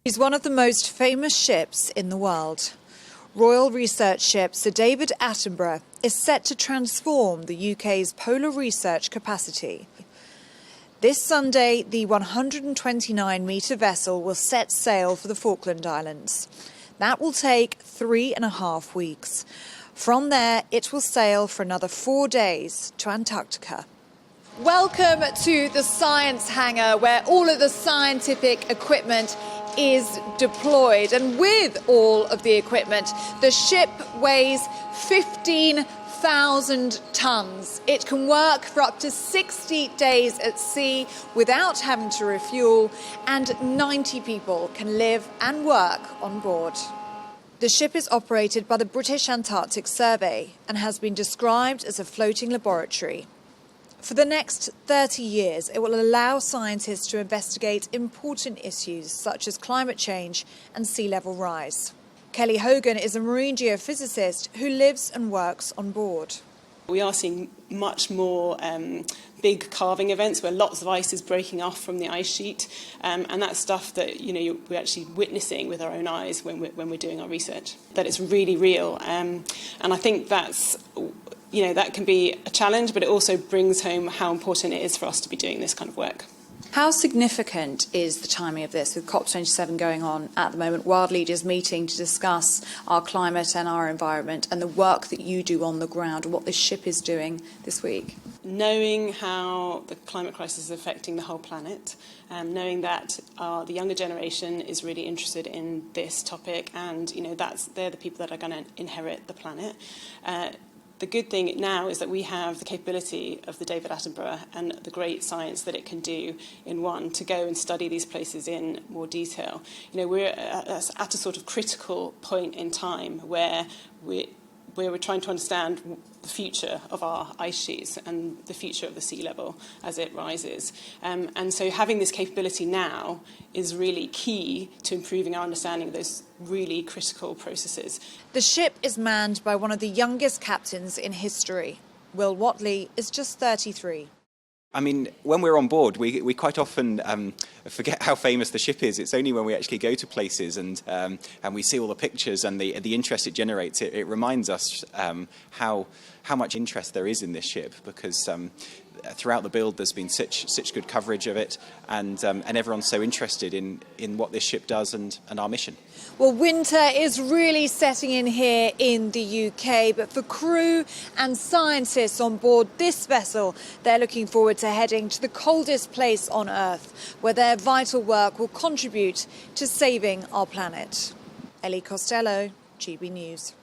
He's one of the most famous ships in the world. Royal research ship Sir David Attenborough is set to transform the UK's polar research capacity. This Sunday, the 129-metre vessel will set sail for the Falkland Islands. That will take 3.5 weeks. From there, it will sail for another 4 days to Antarctica. Welcome to the science hangar, where all of the scientific equipment is deployed. And with all of the equipment, the ship weighs 15,000 tonnes. It can work for up to 60 days at sea without having to refuel, and 90 people can live and work on board. The ship is operated by the British Antarctic Survey and has been described as a floating laboratory. For the next 30 years, it will allow scientists to investigate important issues such as climate change and sea level rise. Kelly Hogan is a marine geophysicist who lives and works on board. We are seeing much more big calving events where lots of ice is breaking off from the ice sheet, and that's stuff that we're actually witnessing with our own eyes when we're doing our research. That it's really real, and I think that's that can be a challenge, but it also brings home how important it is for us to be doing this kind of work. How significant is the timing of this, with COP27 going on at the moment, world leaders meeting to discuss our climate and our environment, and the work that you do on the ground, what this ship is doing this week? Knowing how the climate crisis is affecting the whole planet, knowing that the younger generation is really interested in this topic, and they're the people that are going to inherit the planet. The good thing now is that we have the capability of the David Attenborough and the great science that it can do in one to go and study these places in more detail. We're at a sort of critical point in time where we're trying to understand the future of our ice sheets and the future of the sea level as it rises. And so having this capability now is really key to improving our understanding of those really critical processes. The ship is manned by one of the youngest captains in history. Will Watley is just 33. I mean, when we're on board, we quite often forget how famous the ship is. It's only when we actually go to places and we see all the pictures and the interest it generates. It reminds us how much interest there is in this ship, because throughout the build there's been such good coverage of it, and everyone's so interested in what this ship does and our mission. Well, winter is really setting in here in the UK, but for crew and scientists on board this vessel, they're looking forward to heading to the coldest place on Earth, where their vital work will contribute to saving our planet. Ellie Costello, GB News.